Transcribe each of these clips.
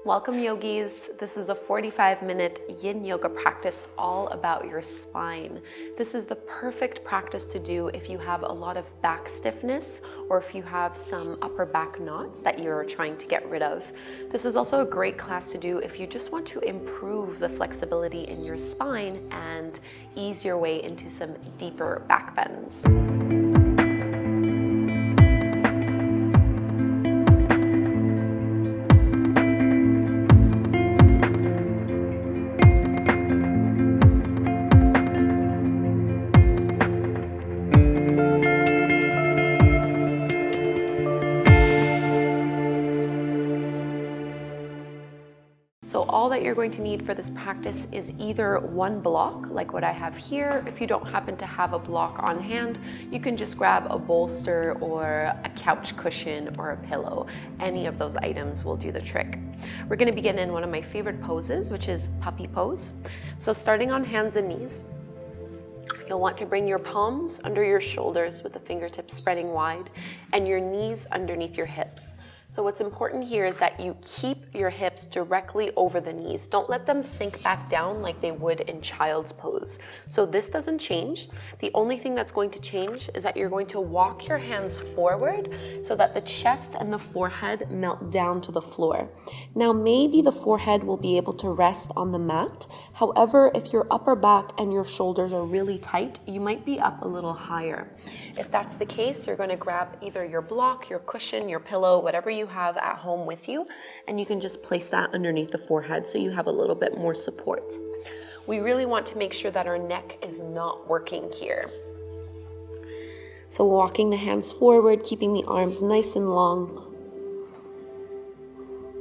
Welcome yogis. This is a 45-minute Yin Yoga practice all about your spine. This is the perfect practice to do if you have a lot of back stiffness or if you have some upper back knots that you're trying to get rid of. This is also a great class to do if you just want to improve the flexibility in your spine and ease your way into some deeper back bends. So all that you're going to need for this practice is either one block, like what I have here. If you don't happen to have a block on hand, you can just grab a bolster or a couch cushion or a pillow. Any of those items will do the trick. We're going to begin in one of my favorite poses, which is puppy pose. So starting on hands and knees, you'll want to bring your palms under your shoulders with the fingertips spreading wide and your knees underneath your hips. So what's important here is that you keep your hips directly over the knees. Don't let them sink back down like they would in child's pose. So this doesn't change. The only thing that's going to change is that you're going to walk your hands forward so that the chest and the forehead melt down to the floor. Now maybe the forehead will be able to rest on the mat. However, if your upper back and your shoulders are really tight, you might be up a little higher. If that's the case, you're going to grab either your block, your cushion, your pillow, whatever you have at home with you, and you can just place that underneath the forehead so you have a little bit more support. We really want to make sure that our neck is not working here. So walking the hands forward, keeping the arms nice and long.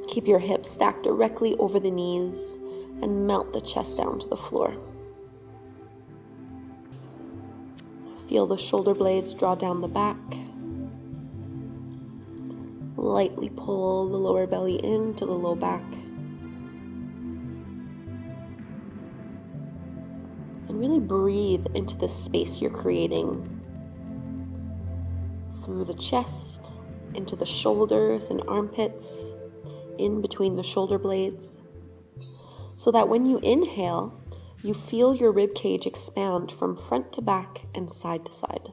Keep your hips stacked directly over the knees and melt the chest down to the floor. Feel the shoulder blades draw down the back. Lightly pull the lower belly into the low back. And really breathe into the space you're creating. Through the chest, into the shoulders and armpits, in between the shoulder blades. So that when you inhale, you feel your rib cage expand from front to back and side to side.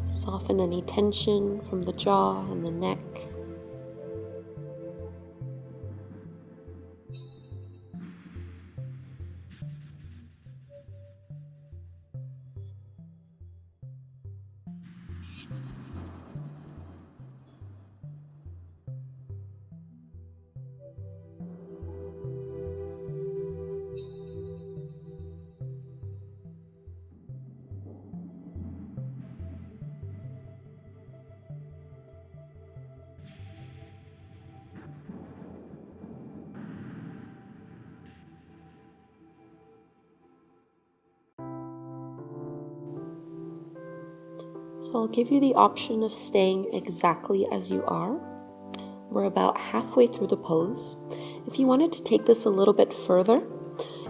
Soften any tension from the jaw and the neck. So I'll give you the option of staying exactly as you are. We're about halfway through the pose. If you wanted to take this a little bit further,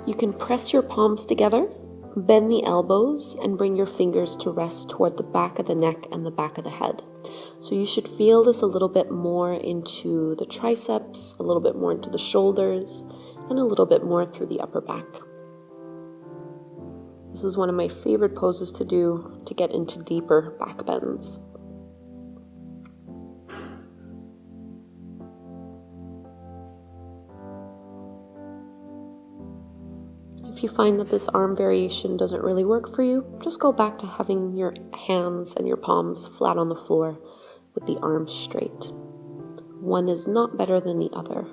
you can press your palms together, bend the elbows, and bring your fingers to rest toward the back of the neck and the back of the head. So you should feel this a little bit more into the triceps, a little bit more into the shoulders, and a little bit more through the upper back. This is one of my favorite poses to do to get into deeper back bends. If you find that this arm variation doesn't really work for you, just go back to having your hands and your palms flat on the floor with the arms straight. One is not better than the other.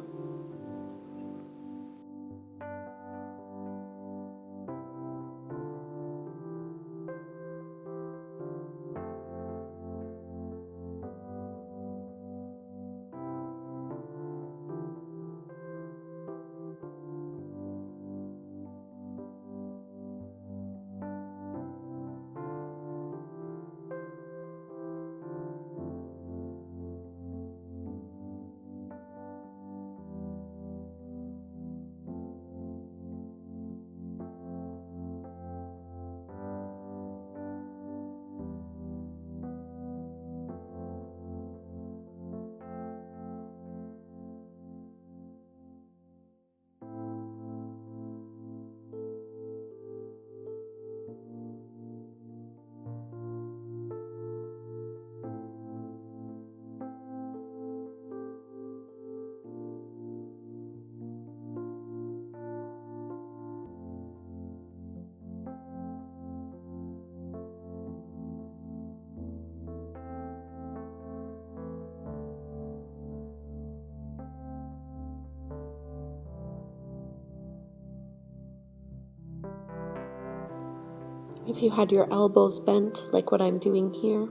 If you had your elbows bent like what I'm doing here,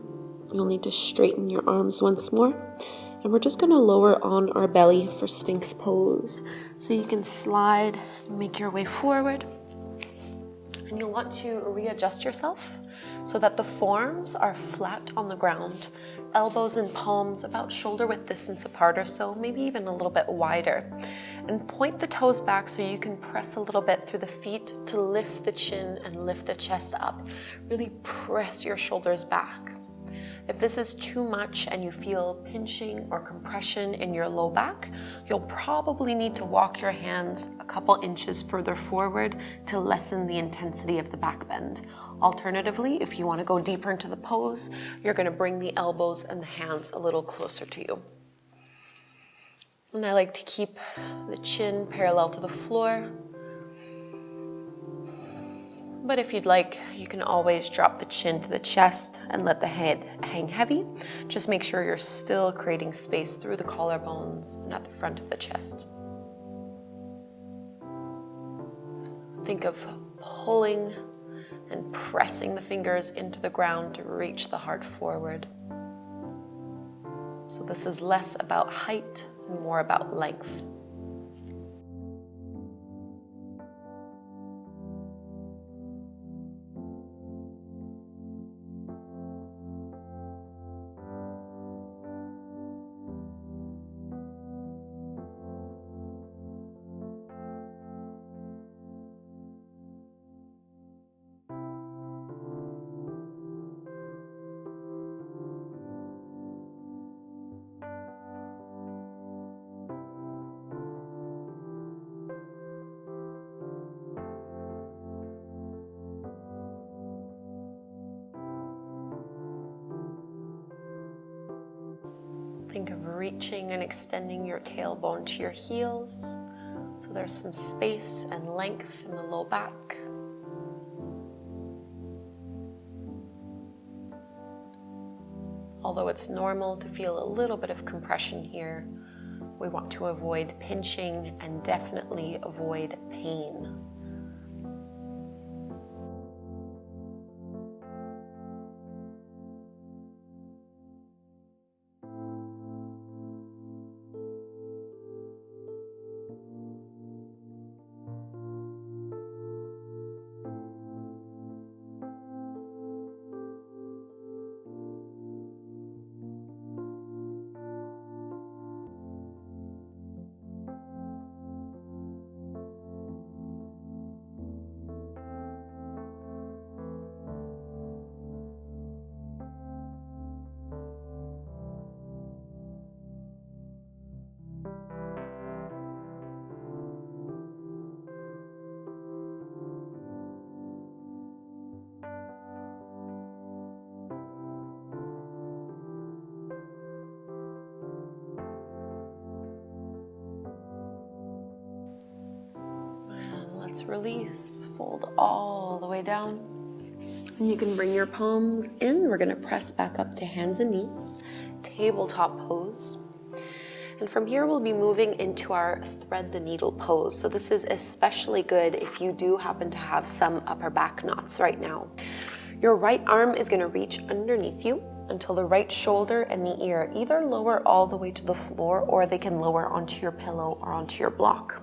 you'll need to straighten your arms once more. And we're just going to lower on our belly for Sphinx pose. So you can slide and make your way forward. And you'll want to readjust yourself so that the forearms are flat on the ground. Elbows and palms about shoulder width distance apart or so, maybe even a little bit wider. And point the toes back so you can press a little bit through the feet to lift the chin and lift the chest up. Really press your shoulders back. If this is too much and you feel pinching or compression in your low back, you'll probably need to walk your hands a couple inches further forward to lessen the intensity of the back bend. Alternatively, if you want to go deeper into the pose, you're going to bring the elbows and the hands a little closer to you. And I like to keep the chin parallel to the floor. But if you'd like, you can always drop the chin to the chest and let the head hang heavy. Just make sure you're still creating space through the collarbones and at the front of the chest. Think of pulling and pressing the fingers into the ground to reach the heart forward. So this is less about height and more about length. Think of reaching and extending your tailbone to your heels, so there's some space and length in the low back. Although it's normal to feel a little bit of compression here, we want to avoid pinching and definitely avoid pain. Just release, fold all the way down. And you can bring your palms in. We're gonna press back up to hands and knees, tabletop pose. And from here, we'll be moving into our thread the needle pose. So this is especially good if you do happen to have some upper back knots right now. Your right arm is gonna reach underneath you until the right shoulder and the ear either lower all the way to the floor or they can lower onto your pillow or onto your block.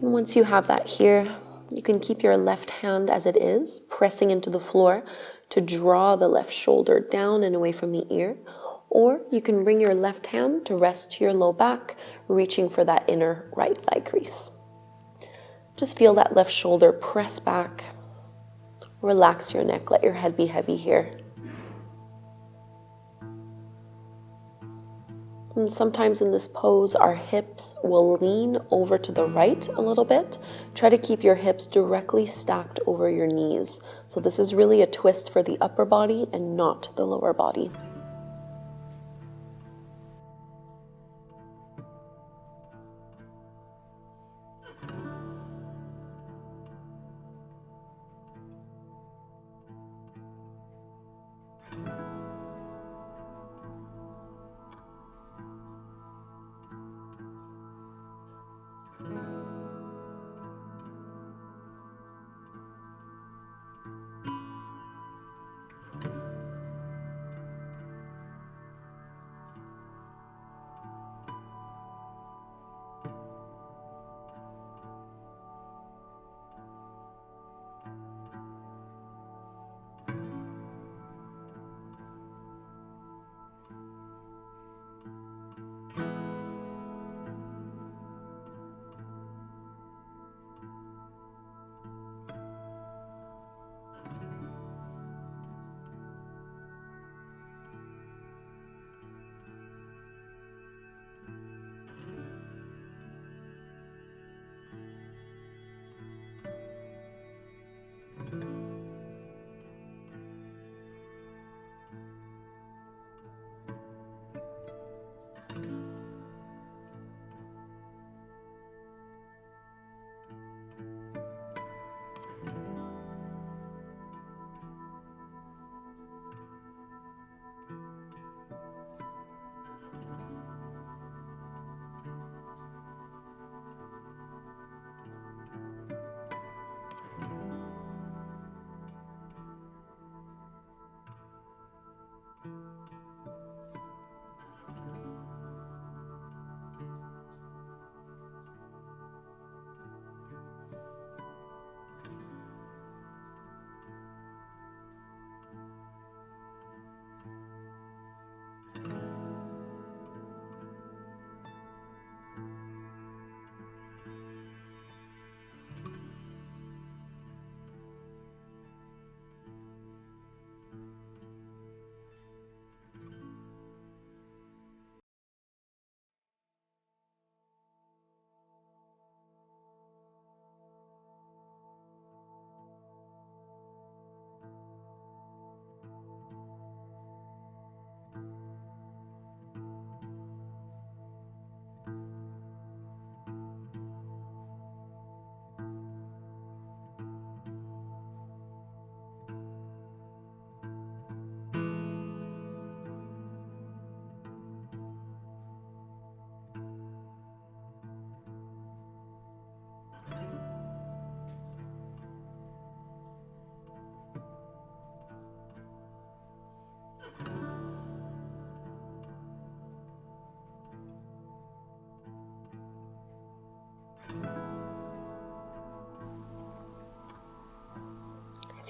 And once you have that here, you can keep your left hand as it is, pressing into the floor to draw the left shoulder down and away from the ear. Or you can bring your left hand to rest to your low back, reaching for that inner right thigh crease. Just feel that left shoulder press back. Relax your neck, let your head be heavy here. And sometimes in this pose, our hips will lean over to the right a little bit. Try to keep your hips directly stacked over your knees. So this is really a twist for the upper body and not the lower body.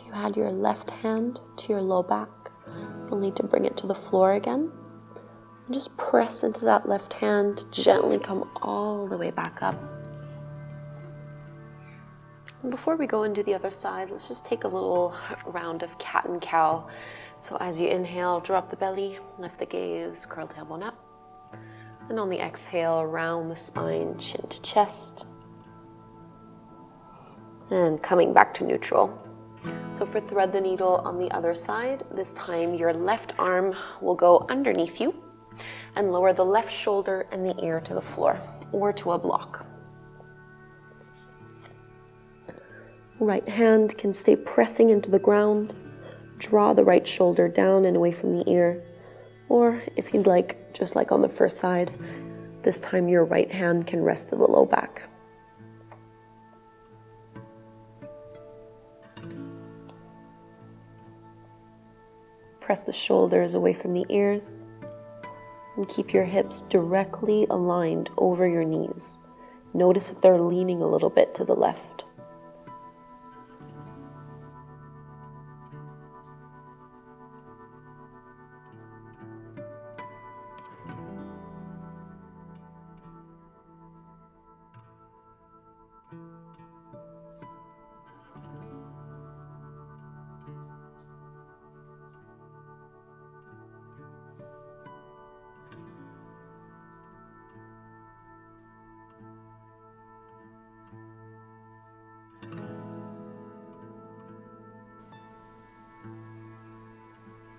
You add your left hand to your low back. You'll need to bring it to the floor again. And just press into that left hand, gently come all the way back up. And before we go and do the other side, let's just take a little round of cat and cow. So as you inhale, drop the belly, lift the gaze, curl tailbone up. And on the exhale, round the spine, chin to chest. And coming back to neutral. So for thread the needle on the other side, this time your left arm will go underneath you and lower the left shoulder and the ear to the floor or to a block. Right hand can stay pressing into the ground. Draw the right shoulder down and away from the ear. Or if you'd like, just like on the first side, this time your right hand can rest to the low back. Press the shoulders away from the ears and keep your hips directly aligned over your knees. Notice if they're leaning a little bit to the left.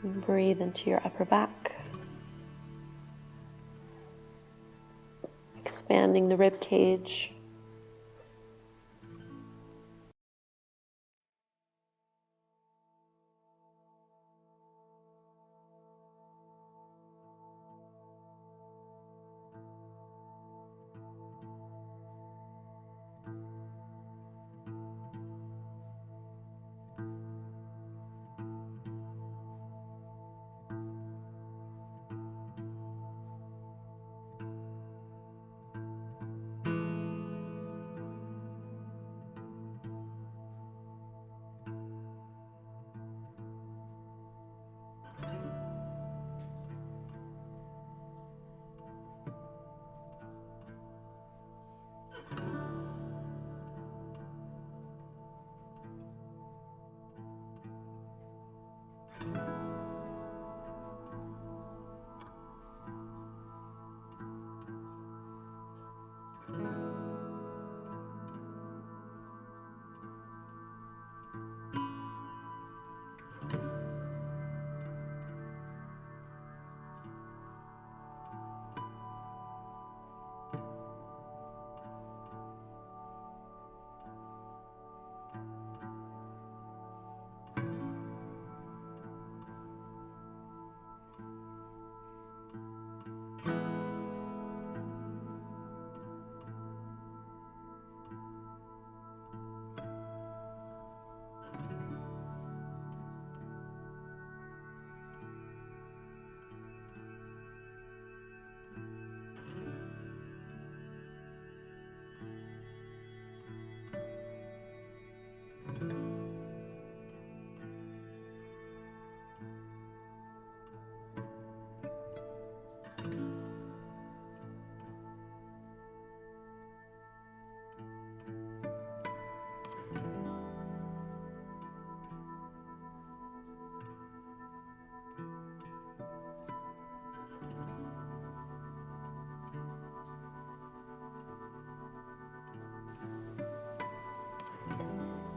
Breathe into your upper back, expanding the rib cage.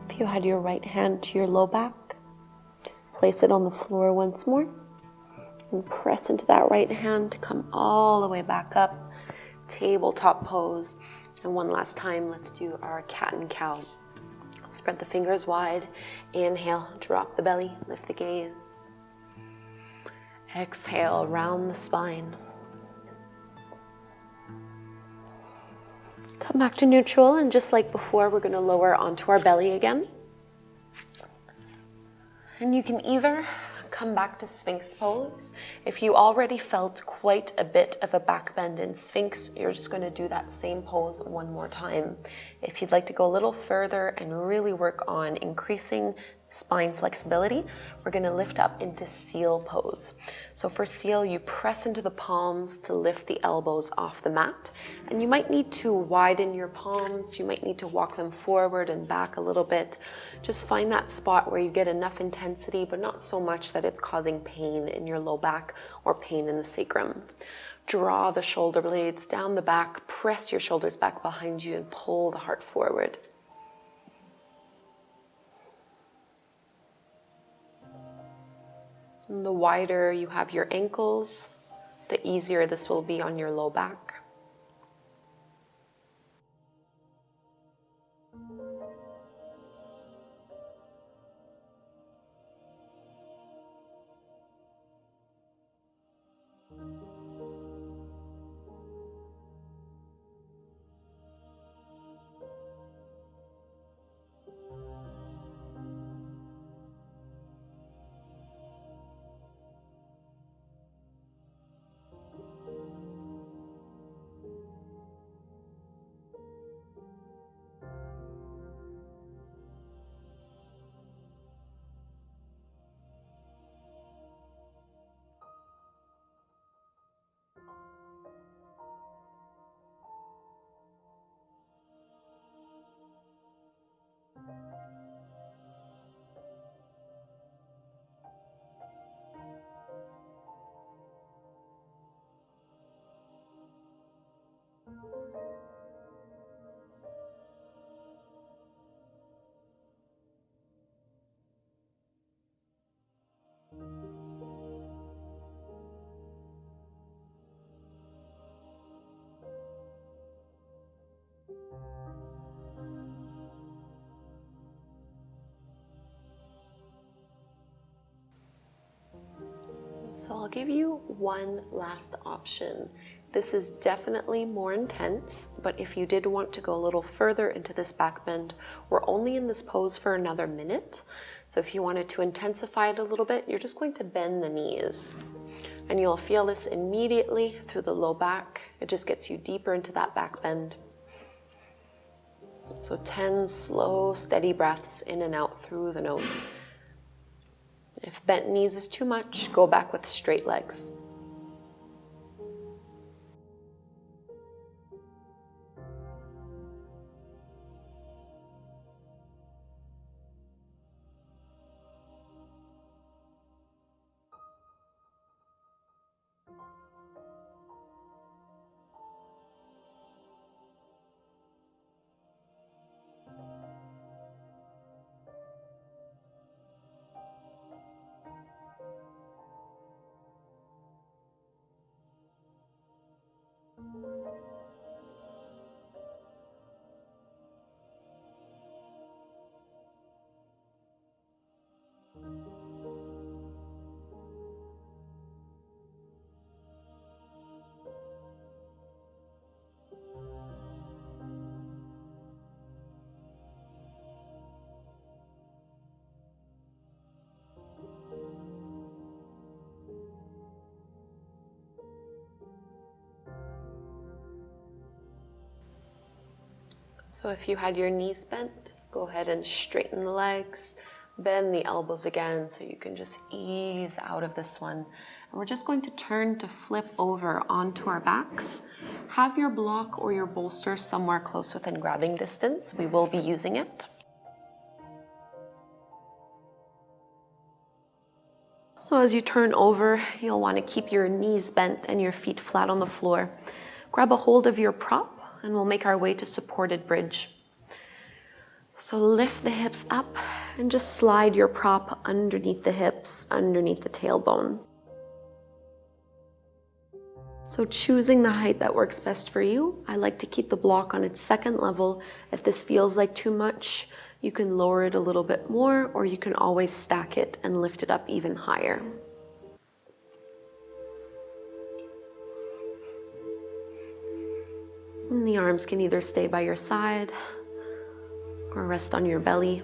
If you had your right hand to your low back, place it on the floor once more and press into that right hand to come all the way back up, tabletop pose. And one last time, let's do our cat and cow. Spread the fingers wide, inhale, drop the belly, lift the gaze. Exhale, round the spine. Come back to neutral, and just like before, we're going to lower onto our belly again. And you can either come back to Sphinx pose. If you already felt quite a bit of a back bend in Sphinx, you're just going to do that same pose one more time. If you'd like to go a little further and really work on increasing spine flexibility, we're going to lift up into seal pose. So for seal, you press into the palms to lift the elbows off the mat, and you might need to widen your palms, you might need to walk them forward and back a little bit. Just find that spot where you get enough intensity, but not so much that it's causing pain in your low back or pain in the sacrum. Draw the shoulder blades down the back, press your shoulders back behind you, and pull the heart forward. And the wider you have your ankles, the easier this will be on your low back. So I'll give you one last option. This is definitely more intense, but if you did want to go a little further into this back bend, we're only in this pose for another minute. So if you wanted to intensify it a little bit, you're just going to bend the knees. And you'll feel this immediately through the low back. It just gets you deeper into that back bend. So 10 slow, steady breaths in and out through the nose. If bent knees is too much, go back with straight legs. So if you had your knees bent, go ahead and straighten the legs, bend the elbows again so you can just ease out of this one. And we're just going to turn to flip over onto our backs. Have your block or your bolster somewhere close within grabbing distance. We will be using it. So as you turn over, you'll want to keep your knees bent and your feet flat on the floor. Grab a hold of your prop and we'll make our way to supported bridge. So lift the hips up and just slide your prop underneath the hips, underneath the tailbone. So choosing the height that works best for you. I like to keep the block on its second level. If this feels like too much, you can lower it a little bit more, or you can always stack it and lift it up even higher. And the arms can either stay by your side or rest on your belly.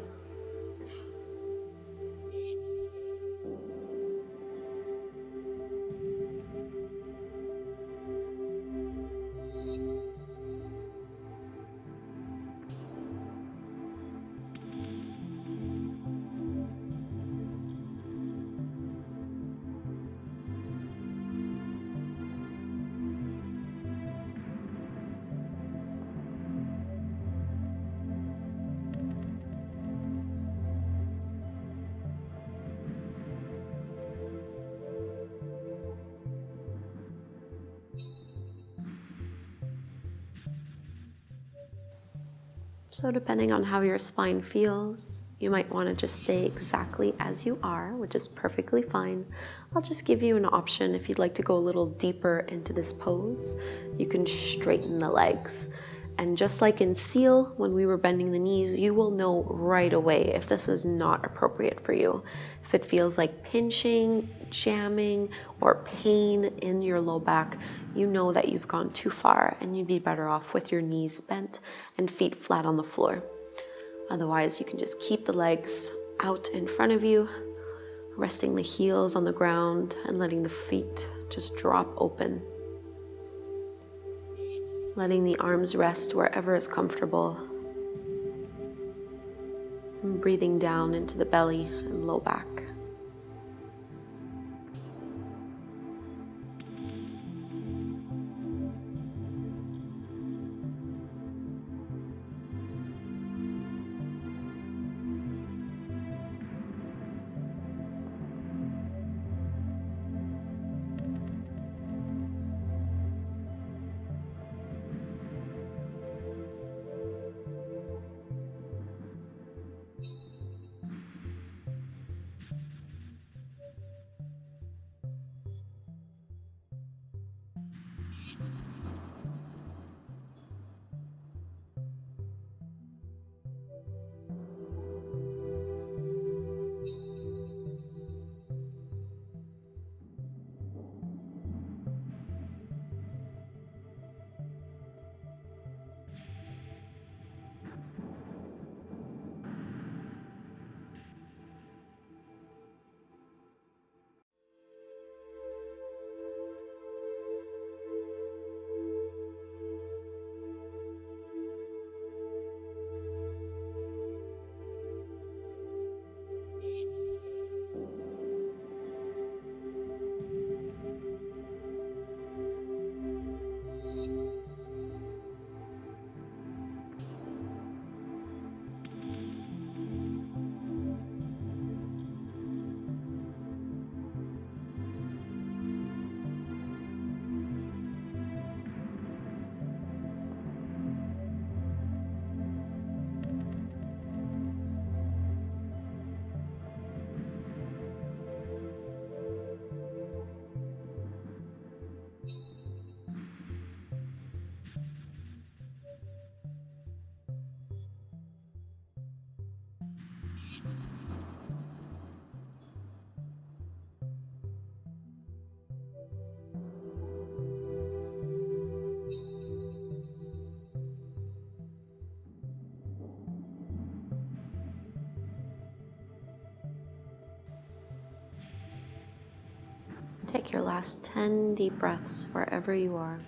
So depending on how your spine feels, you might want to just stay exactly as you are, which is perfectly fine. I'll just give you an option if you'd like to go a little deeper into this pose. You can straighten the legs. And just like in seal, when we were bending the knees, you will know right away if this is not appropriate for you. If it feels like pinching, jamming, or pain in your low back, you know that you've gone too far and you'd be better off with your knees bent and feet flat on the floor. Otherwise, you can just keep the legs out in front of you, resting the heels on the ground and letting the feet just drop open. Letting the arms rest wherever is comfortable. And breathing down into the belly and low back. Take your last 10 deep breaths wherever you are.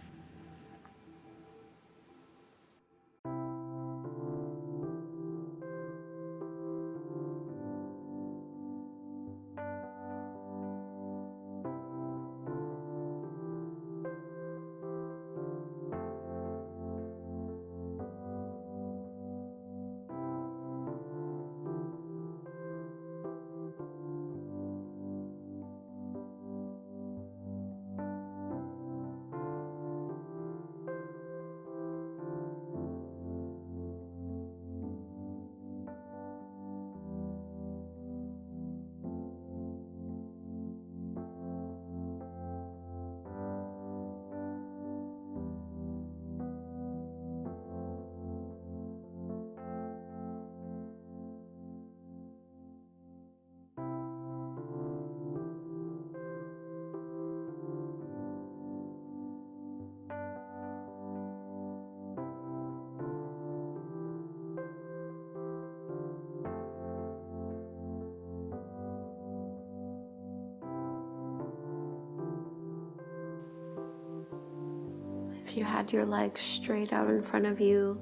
If you had your legs straight out in front of you,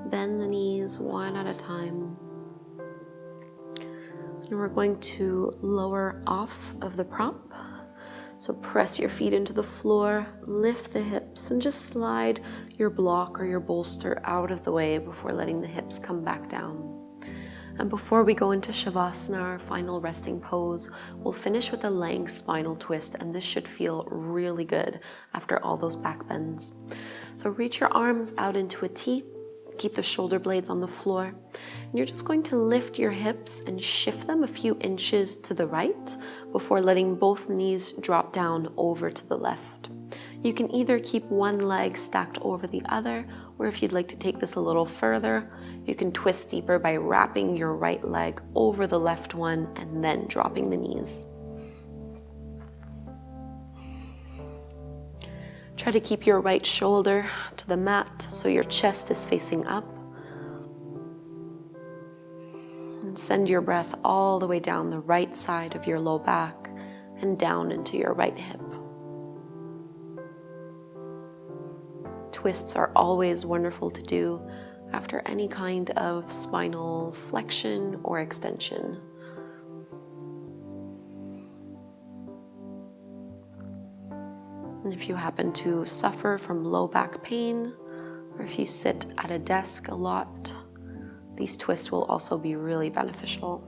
bend the knees one at a time. And we're going to lower off of the prop. So press your feet into the floor, lift the hips, and just slide your block or your bolster out of the way before letting the hips come back down. And before we go into Shavasana, our final resting pose, we'll finish with a laying spinal twist, and this should feel really good after all those back bends. So reach your arms out into a T, keep the shoulder blades on the floor, and you're just going to lift your hips and shift them a few inches to the right before letting both knees drop down over to the left. You can either keep one leg stacked over the other, or if you'd like to take this a little further, you can twist deeper by wrapping your right leg over the left one and then dropping the knees. Try to keep your right shoulder to the mat so your chest is facing up. And send your breath all the way down the right side of your low back and down into your right hip. Twists are always wonderful to do after any kind of spinal flexion or extension. And if you happen to suffer from low back pain, or if you sit at a desk a lot, these twists will also be really beneficial.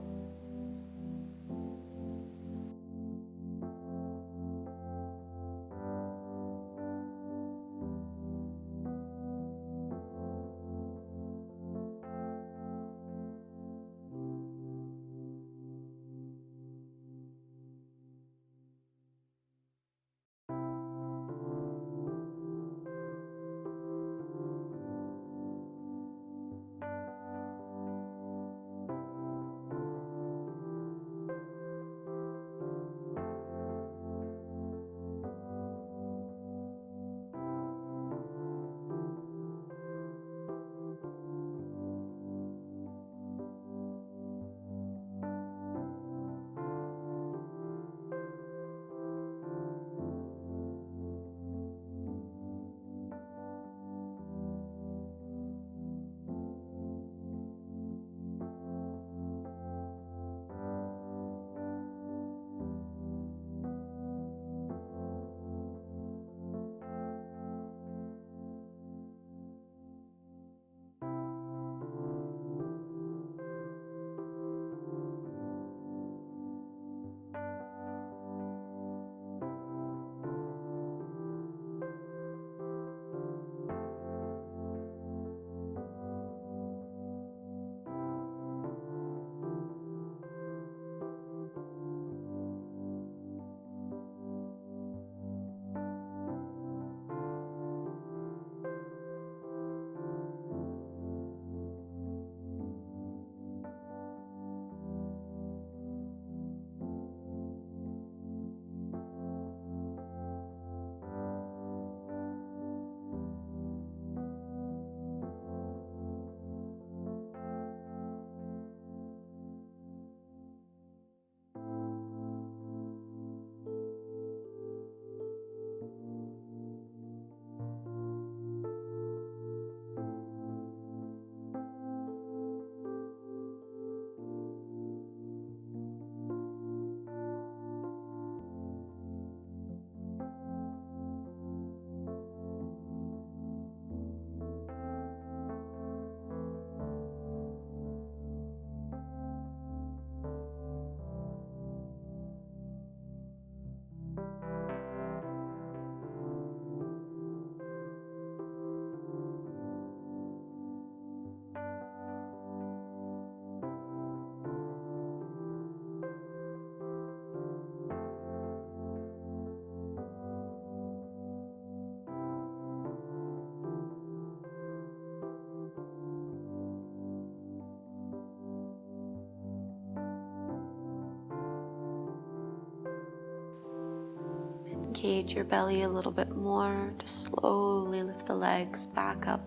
Engage your belly a little bit more to slowly lift the legs back up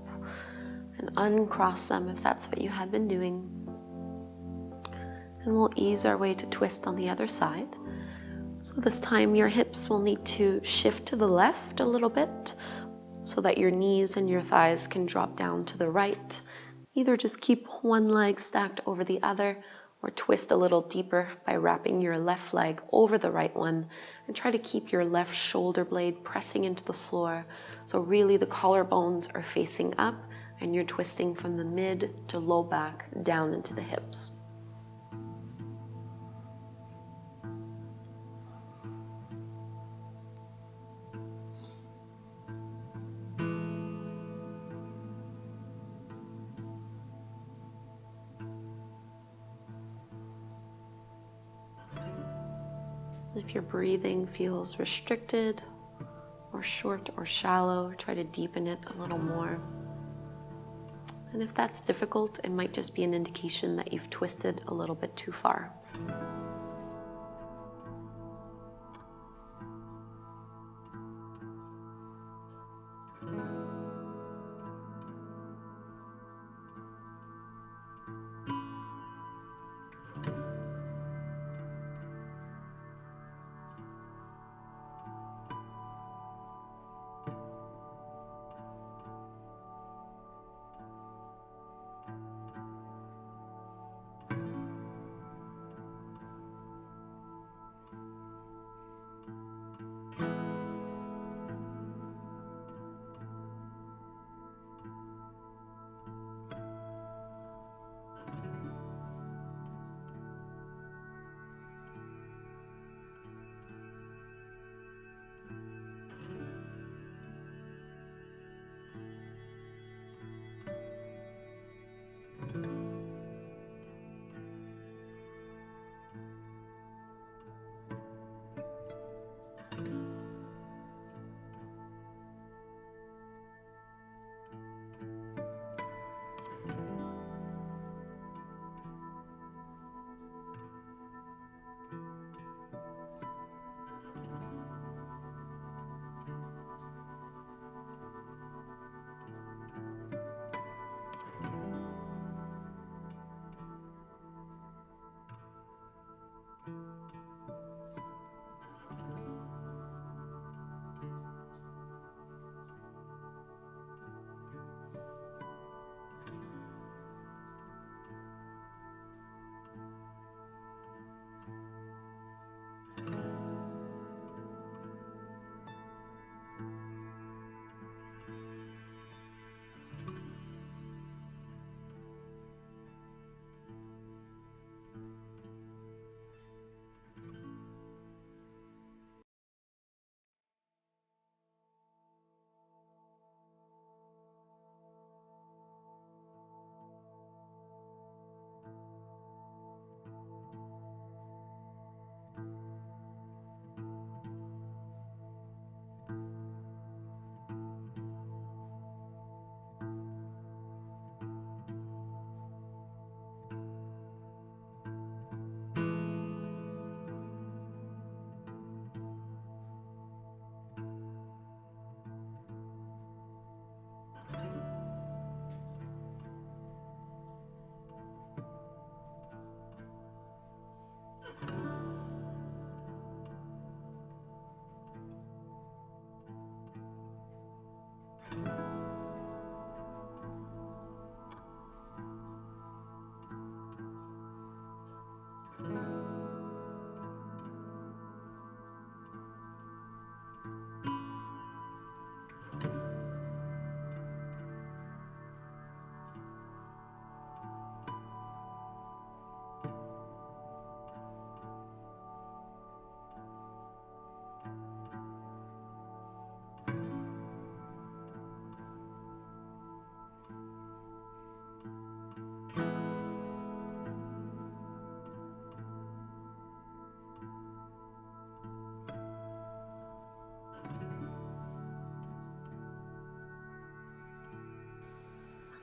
and uncross them if that's what you had been doing. And we'll ease our way to twist on the other side. So this time your hips will need to shift to the left a little bit so that your knees and your thighs can drop down to the right. Either just keep one leg stacked over the other or twist a little deeper by wrapping your left leg over the right one and try to keep your left shoulder blade pressing into the floor. So really the collarbones are facing up and you're twisting from the mid to low back down into the hips. If your breathing feels restricted or short or shallow, try to deepen it a little more. And if that's difficult, it might just be an indication that you've twisted a little bit too far.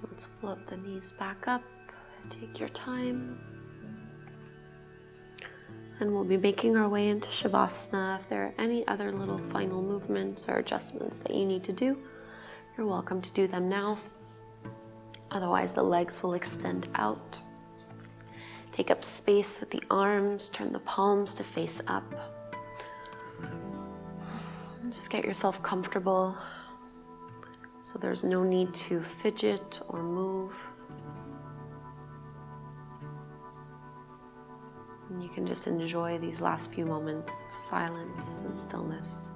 Let's float the knees back up. Take your time. And we'll be making our way into Shavasana. If there are any other little final movements or adjustments that you need to do, you're welcome to do them now. Otherwise, the legs will extend out. Take up space with the arms, turn the palms to face up. And just get yourself comfortable so there's no need to fidget or move. And you can just enjoy these last few moments of silence and stillness.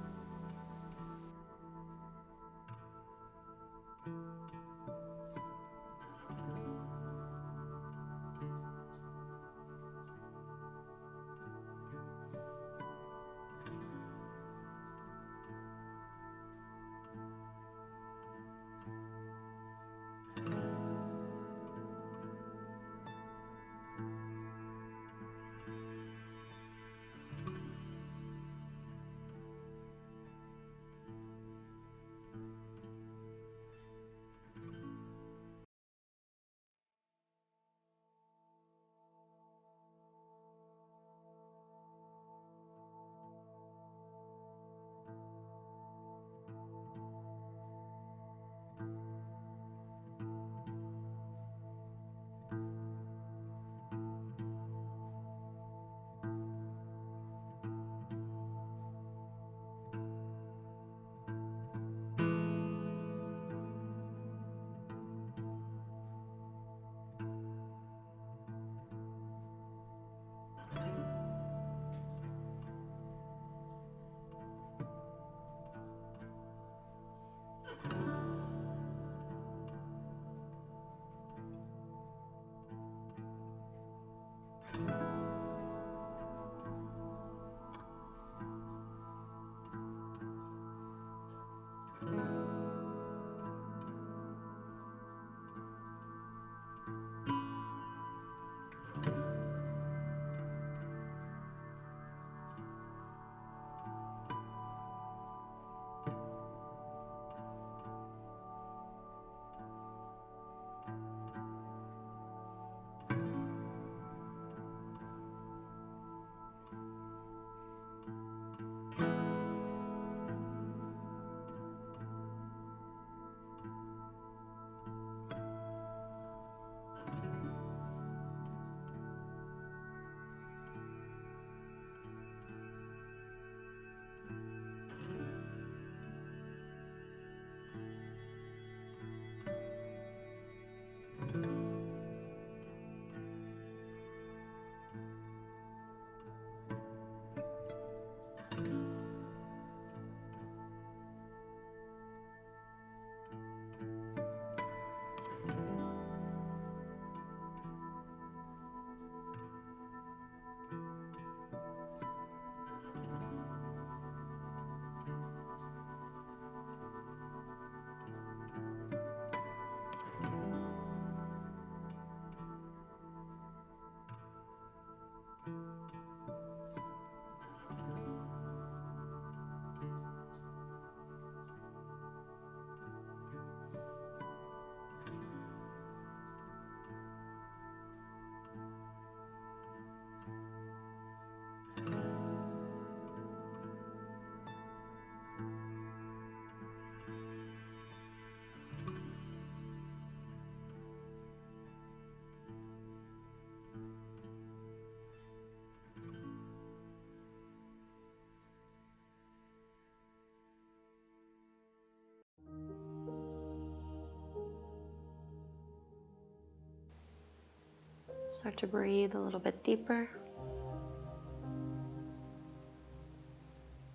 Start to breathe a little bit deeper.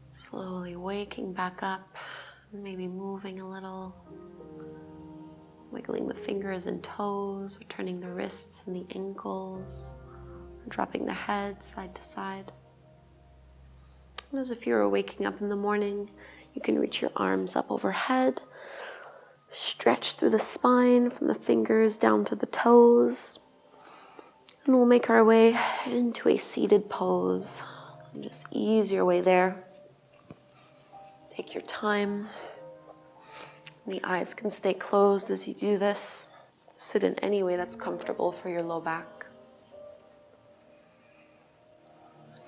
Slowly waking back up, maybe moving a little, wiggling the fingers and toes, or turning the wrists and the ankles, or dropping the head side to side. And as if you were waking up in the morning, you can reach your arms up overhead, stretch through the spine from the fingers down to the toes. And we'll make our way into a seated pose. And just ease your way there. Take your time. The eyes can stay closed as you do this. Sit in any way that's comfortable for your low back.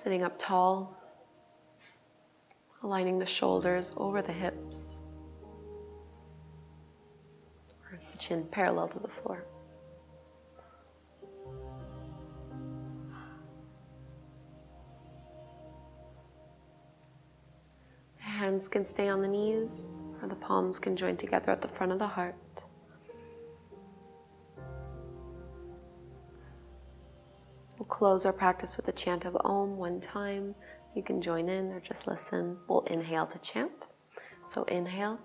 Sitting up tall, aligning the shoulders over the hips, chin parallel to the floor. Hands can stay on the knees, or the palms can join together at the front of the heart. We'll close our practice with a chant of Om one time. You can join in or just listen. We'll inhale to chant. So inhale.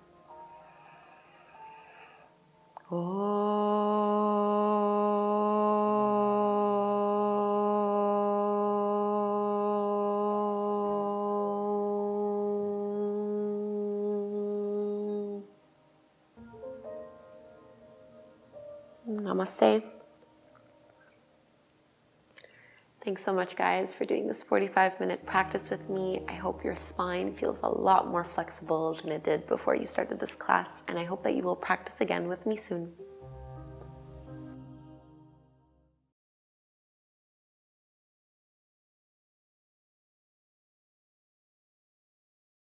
Namaste. Thanks so much, guys, for doing this 45-minute practice with me. I hope your spine feels a lot more flexible than it did before you started this class, and I hope that you will practice again with me soon.